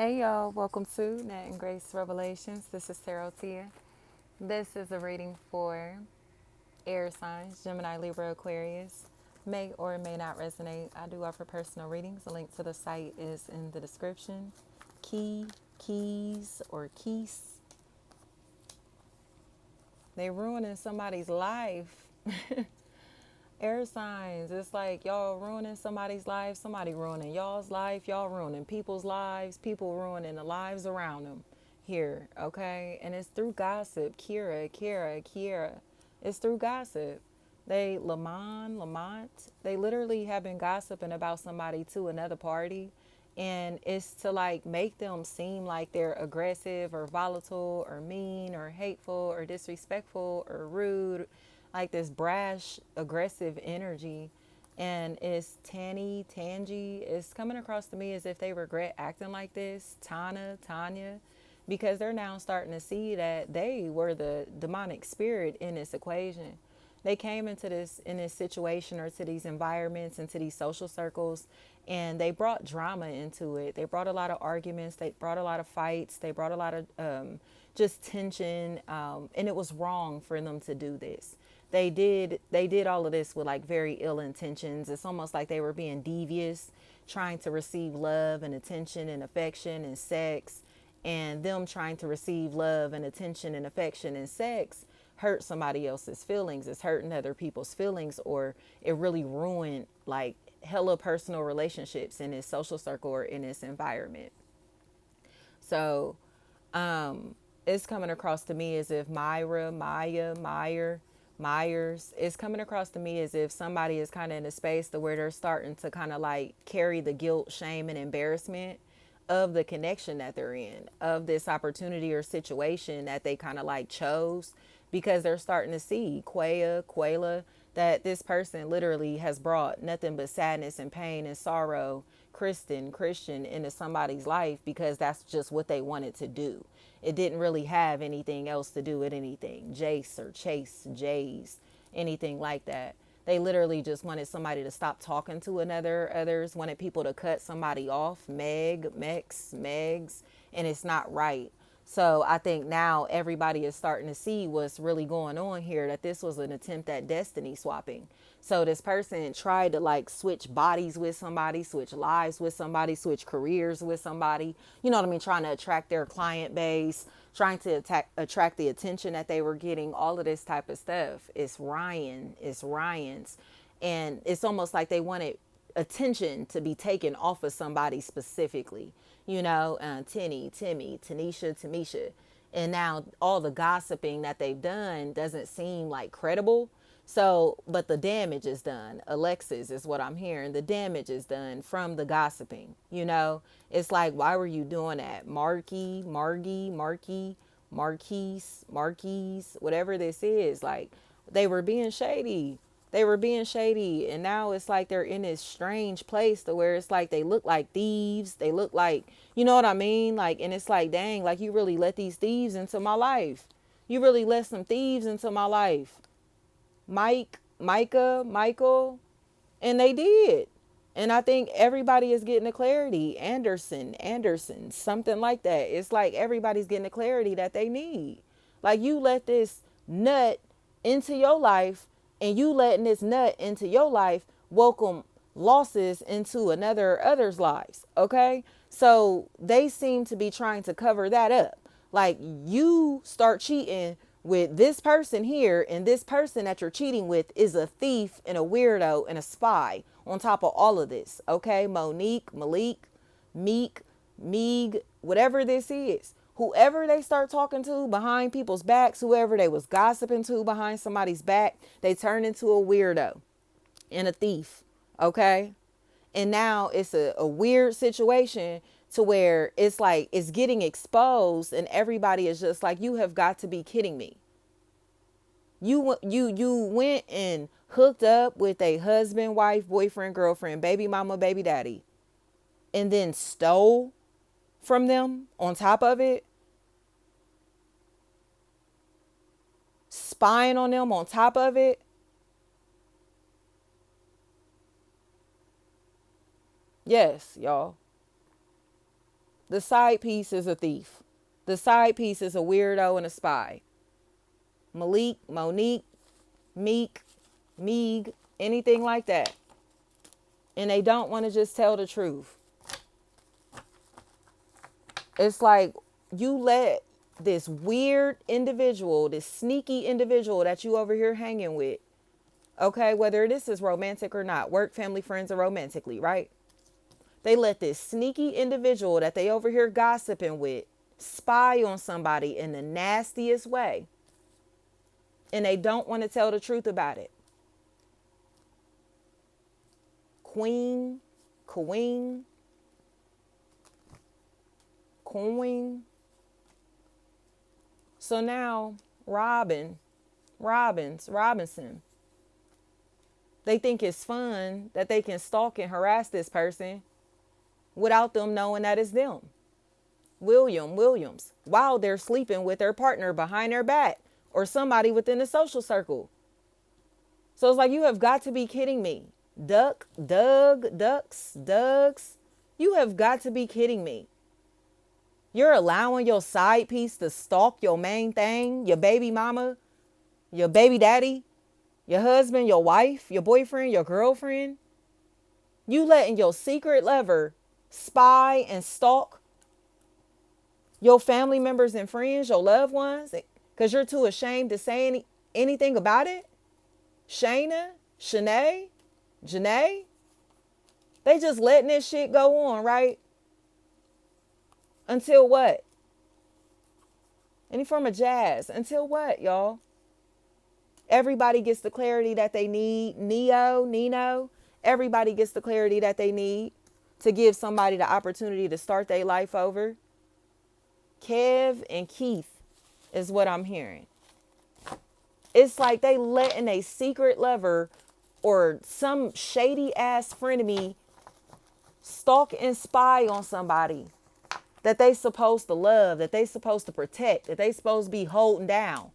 Hey y'all, welcome to Net and Grace Revelations. This is Tarot Tia. This is a reading for air signs, Gemini, Libra, Aquarius. May or may not resonate. I do offer personal readings. The link to the site is in the description. Keys, or keys. They ruining somebody's life. Air signs, it's like y'all ruining somebody's life, somebody ruining y'all's life, y'all ruining people's lives, people ruining the lives around them here, okay? And it's through gossip. Kira. It's through gossip. Lamont, they literally have been gossiping about somebody to another party. And it's to like make them seem like they're aggressive or volatile or mean or hateful or disrespectful or rude, like this brash, aggressive energy. And it's Tangy. It's coming across to me as if they regret acting like this. Tanya, because they're now starting to see that they were the demonic spirit in this equation. They came into this in this situation or to these environments, into these social circles, and they brought drama into it. They brought a lot of arguments. They brought a lot of fights. They brought a lot of just tension, and it was wrong for them to do this. They did all of this with like very ill intentions. It's almost like they were being devious, trying to receive love and attention and affection and sex, and them trying to receive love and attention and affection and sex hurt somebody else's feelings. It's hurting other people's feelings, or it really ruined like hella personal relationships in this social circle or in this environment. So it's coming across to me as if Myers, it's coming across to me as if somebody is kind of in a space to where they're starting to kind of like carry the guilt, shame, and embarrassment of the connection that they're in, of this opportunity or situation that they kind of like chose, because they're starting to see Quayla, that this person literally has brought nothing but sadness and pain and sorrow, Christian into somebody's life, because that's just what they wanted to do. It didn't really have anything else to do with anything. Jace or Chase, Jays, anything like that. They literally just wanted somebody to stop talking to another. Others wanted people to cut somebody off. Megs, and it's not right. So I think now everybody is starting to see what's really going on here, that this was an attempt at destiny swapping. So this person tried to like switch bodies with somebody, switch lives with somebody, switch careers with somebody. You know what I mean? Trying to attract their client base, trying to attract the attention that they were getting, all of this type of stuff. It's Ryan's. And it's almost like they wanted attention to be taken off of somebody specifically, Timmy, Tanisha, Tamisha. And now all the gossiping that they've done doesn't seem like credible. So, but the damage is done. Alexis is what I'm hearing. The damage is done from the gossiping. It's like, why were you doing that? Marquise, whatever this is. Like, they were being shady. And now it's like they're in this strange place to where it's like they look like thieves. They look like, you know what I mean? Like, and it's like, dang, like you really let these thieves into my life. You really let some thieves into my life. Michael, and they did. And I think everybody is getting a clarity. Anderson, something like that. It's like everybody's getting the clarity that they need. Like, you let this nut into your life, and you letting this nut into your life welcome losses into other's lives. Okay? So they seem to be trying to cover that up. Like, you start cheating with this person here, and this person that you're cheating with is a thief and a weirdo and a spy on top of all of this. Okay? Monique, Malik, Meek, Meeg, whatever this is. Whoever they start talking to behind people's backs, whoever they was gossiping to behind somebody's back, they turn into a weirdo and a thief. Okay? And now it's a weird situation to where it's like it's getting exposed, and everybody is just like, you have got to be kidding me. You went and hooked up with a husband, wife, boyfriend, girlfriend, baby mama, baby daddy, and then stole from them on top of it, spying on them on top of it. Yes, y'all. The side piece is a thief. The side piece is a weirdo and a spy. Malik, Monique, Meek, Meeg, anything like that. And they don't want to just tell the truth. It's like you let this weird individual, this sneaky individual that you over here hanging with, okay, whether this is romantic or not, work, family, friends, or romantically, right? They let this sneaky individual that they over here gossiping with spy on somebody in the nastiest way. And they don't want to tell the truth about it. Queen, Queen, Coin. So now Robinson, they think it's fun that they can stalk and harass this person without them knowing that it's them. Williams, while they're sleeping with their partner behind their back or somebody within the social circle. So it's like, you have got to be kidding me. Ducks, you have got to be kidding me. You're allowing your side piece to stalk your main thing, your baby mama, your baby daddy, your husband, your wife, your boyfriend, your girlfriend. You letting your secret lover spy and stalk your family members and friends, your loved ones, because you're too ashamed to say anything about it. Shayna, Shanae, Janae, they just letting this shit go on, right? Until what? Any form of jazz. Until what, y'all? Everybody gets the clarity that they need. Nino, everybody gets the clarity that they need to give somebody the opportunity to start their life over. Kev and Keith is what I'm hearing. It's like they letting a secret lover or some shady ass frenemy stalk and spy on somebody that they supposed to love, that they supposed to protect, that they supposed to be holding down.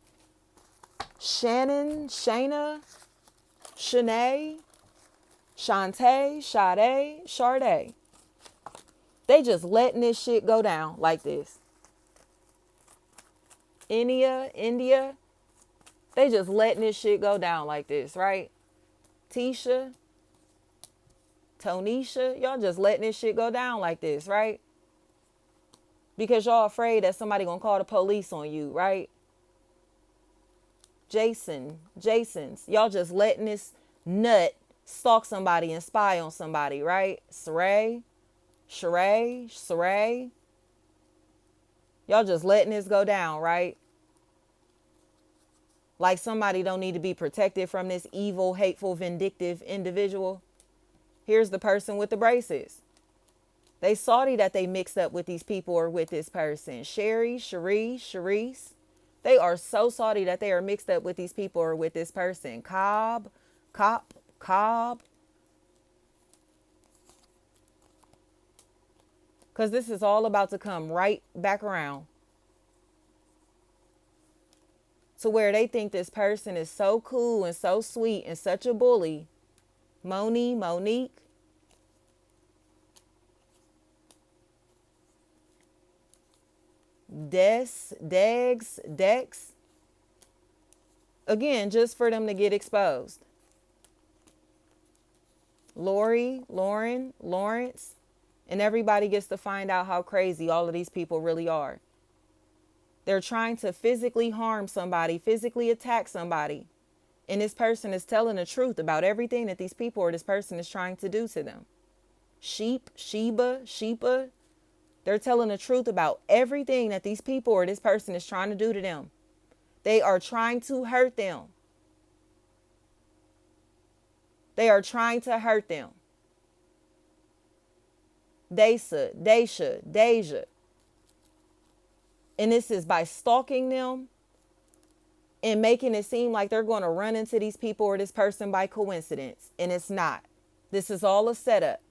Shannon, Shayna, Shanae, Shantae, Sade, Sharday. They just letting this shit go down like this. India, they just letting this shit go down like this, right? Tisha, Tonisha, y'all just letting this shit go down like this, right? Because y'all afraid that somebody gonna call the police on you, right? Jason's, y'all just letting this nut stalk somebody and spy on somebody, right? Saray, y'all just letting this go down, right? Like somebody don't need to be protected from this evil, hateful, vindictive individual. Here's the person with the braces. They salty that they mixed up with these people or with this person. Sherry, Sharice. They are so salty that they are mixed up with these people or with this person. Cobb. Because this is all about to come right back around to where they think this person is so cool and so sweet and such a bully. Monique. Dex. Again, just for them to get exposed. Lauren, Lawrence, and everybody gets to find out how crazy all of these people really are. They're trying to physically harm somebody, physically attack somebody. And this person is telling the truth about everything that these people or this person is trying to do to them. Sheepa, they're telling the truth about everything that these people or this person is trying to do to them. They are trying to hurt them. They are trying to hurt them. Deja. And this is by stalking them and making it seem like they're going to run into these people or this person by coincidence. And it's not. This is all a setup.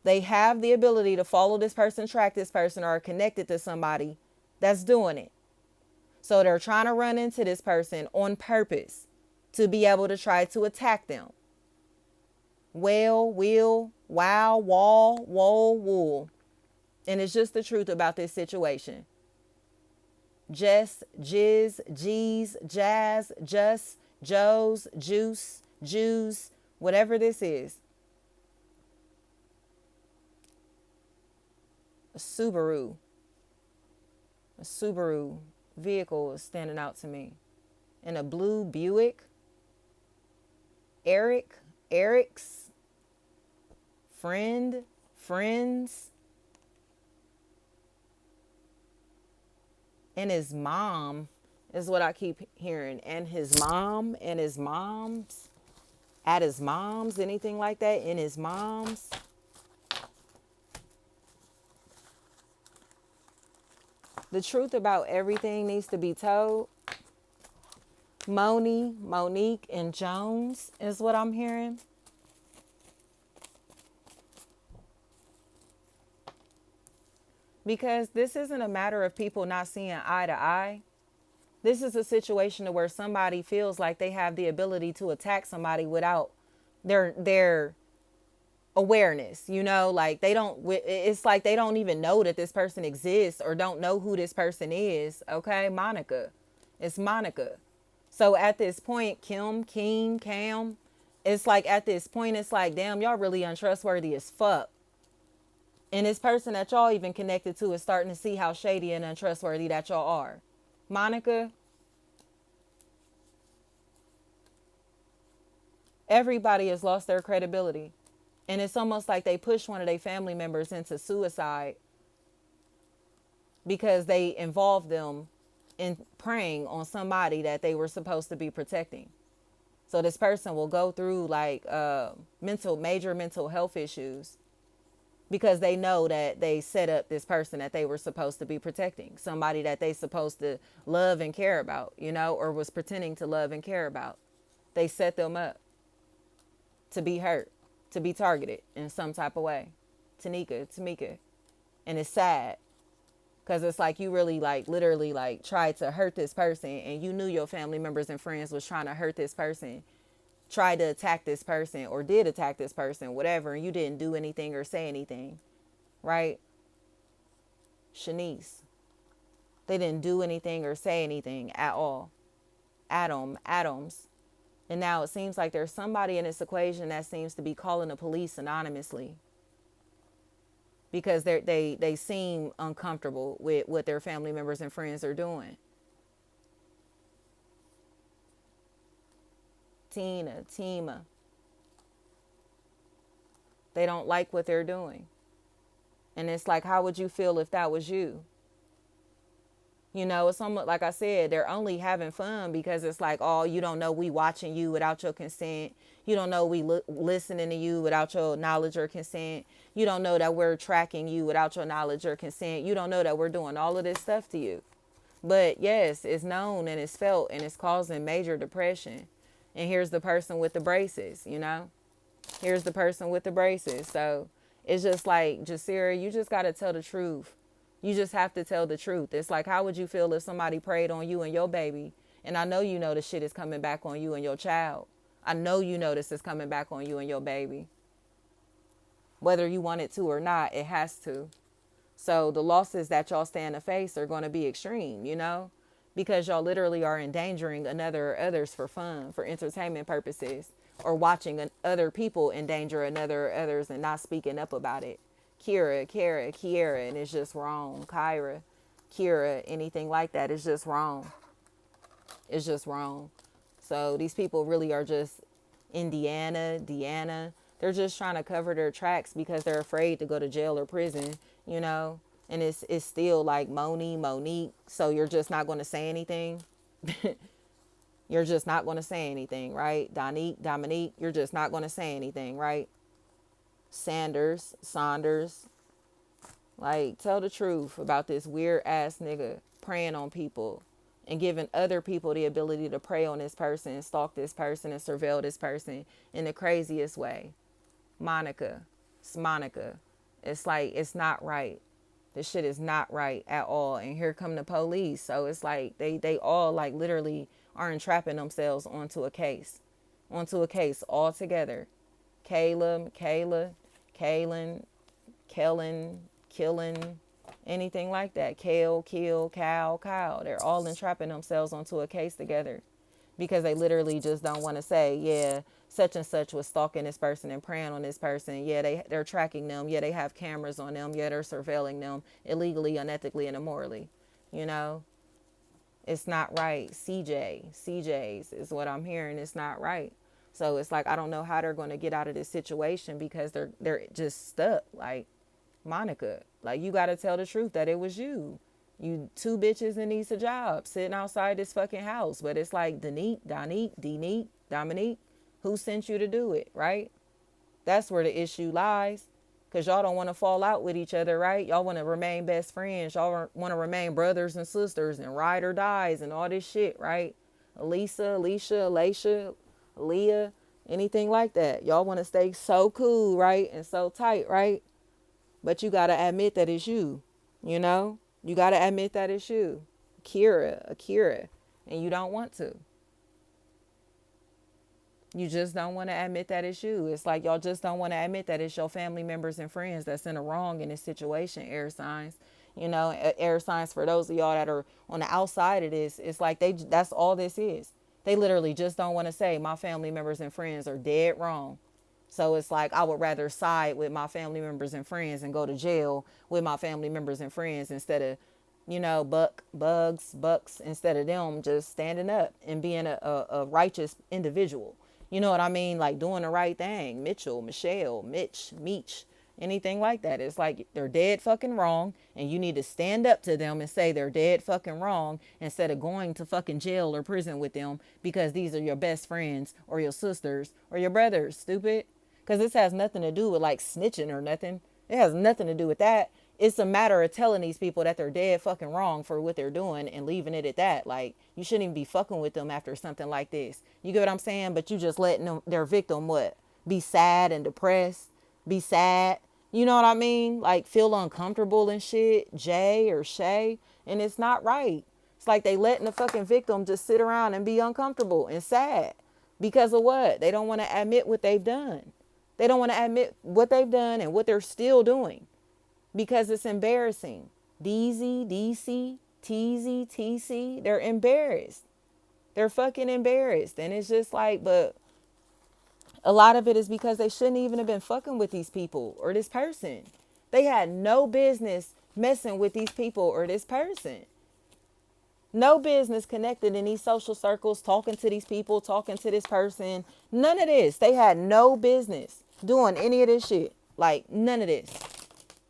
They have the ability to follow this person, track this person, or are connected to somebody that's doing it. So they're trying to run into this person on purpose to be able to try to attack them. Will, Wow, wall, woe, wool. And it's just the truth about this situation. Jess, Jizz, G's, Jazz, Just, Joe's, Juice, Jews, whatever this is. A Subaru. A Subaru vehicle is standing out to me. And a blue Buick. Eric's, friends, and his mom is what I keep hearing. And his mom, and his mom's, at his mom's, anything like that, in his mom's. The truth about everything needs to be told. Monique, and Jones is what I'm hearing. Because this isn't a matter of people not seeing eye to eye. This is a situation where somebody feels like they have the ability to attack somebody without their awareness, like it's like they don't even know that this person exists or don't know who this person is. Okay, Monica. It's Monica. So at this point, Kim, Keen, Cam, it's like at this point, it's like, damn, y'all really untrustworthy as fuck. And this person that y'all even connected to is starting to see how shady and untrustworthy that y'all are. Monica, everybody has lost their credibility. And it's almost like they pushed one of their family members into suicide because they involved them in preying on somebody that they were supposed to be protecting. So this person will go through like major mental health issues because they know that they set up this person that they were supposed to be protecting, somebody that they supposed to love and care about, or was pretending to love and care about. They set them up to be hurt, to be targeted in some type of way. Tamika. And it's sad because it's like you really like literally like tried to hurt this person and you knew your family members and friends was trying to hurt this person, tried to attack this person or did attack this person, whatever, and you didn't do anything or say anything, right? Shanice. They didn't do anything or say anything at all. Adams. And now it seems like there's somebody in this equation that seems to be calling the police anonymously because they seem uncomfortable with what their family members and friends are doing. Tima. They don't like what they're doing. And it's like, how would you feel if that was you? It's almost like I said, they're only having fun because it's like, oh, you don't know we watching you without your consent. You don't know we listening to you without your knowledge or consent. You don't know that we're tracking you without your knowledge or consent. You don't know that we're doing all of this stuff to you. But yes, it's known and it's felt and it's causing major depression. And here's the person with the braces, Here's the person with the braces. So it's just like, Jasira, you just got to tell the truth. You just have to tell the truth. It's like, how would you feel if somebody preyed on you and your baby? And I know the shit is coming back on you and your child. I know this is coming back on you and your baby. Whether you want it to or not, it has to. So the losses that y'all stand to face are going to be extreme, because y'all literally are endangering others for fun, for entertainment purposes, or watching other people endanger others and not speaking up about it. Kiera, and it's just wrong. Kira, anything like that is just wrong. It's just wrong. So these people really are just Deanna. They're just trying to cover their tracks because they're afraid to go to jail or prison, And it's still like Monique. So you're just not going to say anything. You're just not going to say anything, right? Dominique, you're just not going to say anything, right? Saunders, like, tell the truth about this weird ass nigga preying on people and giving other people the ability to prey on this person and stalk this person and surveil this person in the craziest way. Monica. It's Monica. It's like, it's not right. This shit is not right at all. And here come the police. So it's like they all like literally are entrapping themselves onto a case all together. Kayla, Kalen, Kellen, killing, anything like that. Kale, kill, cow, cow. They're all entrapping themselves onto a case together because they literally just don't want to say, yeah, such and such was stalking this person and preying on this person. Yeah, they're tracking them. Yeah, they have cameras on them. Yeah, they're surveilling them illegally, unethically, and immorally. You know, it's not right. CJs is what I'm hearing. It's not right. So it's like I don't know how they're going to get out of this situation because they're just stuck. Like Monica, like you got to tell the truth that it was you. You two bitches that needs a job sitting outside this fucking house. But it's like Dominique, who sent you to do it, right? That's where the issue lies. Because y'all don't want to fall out with each other, right? Y'all want to remain best friends. Y'all want to remain brothers and sisters and ride or dies and all this shit, right? Alicia, Leah, anything like that. Y'all want to stay so cool, right? And so tight, right? But you got to admit that it's you, you know? You got to admit that it's you. Akira. And you don't want to. You just don't want to admit that it's you. It's like y'all just don't want to admit that it's your family members and friends that's in the wrong in this situation, air signs. You know, air signs for those of y'all that are on the outside of this, it's like that's all this is. They literally just don't want to say my family members and friends are dead wrong. So it's like I would rather side with my family members and friends and go to jail with my family members and friends instead of, you know, bucks, instead of them just standing up and being a righteous individual. You know what I mean? Like doing the right thing. Michelle, Mitch, Meech, anything like that. It's like they're dead fucking wrong and you need to stand up to them and say they're dead fucking wrong instead of going to fucking jail or prison with them because these are your best friends or your sisters or your brothers, stupid. Because this has nothing to do with like snitching or nothing. It has nothing to do with that. It's a matter of telling these people that they're dead fucking wrong for what they're doing and leaving it at that. Like, you shouldn't even be fucking with them after something like this. You get what I'm saying? But you just letting them, their victim, what? Be sad and depressed. Be sad. You know what I mean? Like, feel uncomfortable and shit. Jay or Shay. And it's not right. It's like they letting the fucking victim just sit around and be uncomfortable and sad. Because of what? They don't want to admit what they've done. They don't want to admit what they've done and what they're still doing because it's embarrassing. DZ, DC, TZ, TC, they're embarrassed. They're fucking embarrassed. And it's just like, but a lot of it is because they shouldn't even have been fucking with these people or this person. They had no business messing with these people or this person. No business connected in these social circles, talking to these people, talking to this person. None of this. They had no business doing any of this shit. Like, none of this.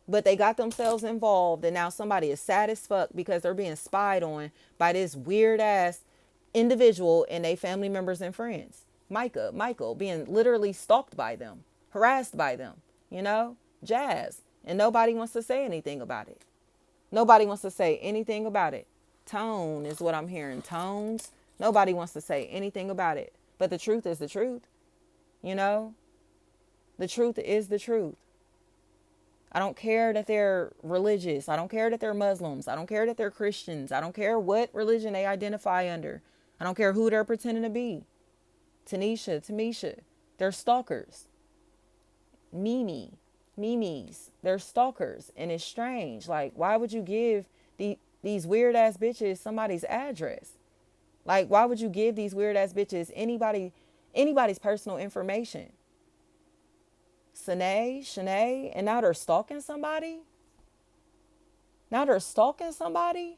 But they got themselves involved, and now somebody is sad as fuck because they're being spied on by this weird ass individual and they family members and friends. Michael being literally stalked by them, harassed by them, you know, Jazz. And nobody wants to say anything about it. Nobody wants to say anything about it. Tone is what I'm hearing. Tones. Nobody wants to say anything about it. But the truth is the truth. You know, the truth is the truth. I don't care that they're religious. I don't care that they're Muslims. I don't care that they're Christians. I don't care what religion they identify under. I don't care who they're pretending to be. Tamisha, they're stalkers. Mimi's, they're stalkers. And it's strange. Like, why would you give these weird ass bitches somebody's address? Like, why would you give these weird ass bitches anybody's personal information? Shanae, and now they're stalking somebody? Now they're stalking somebody?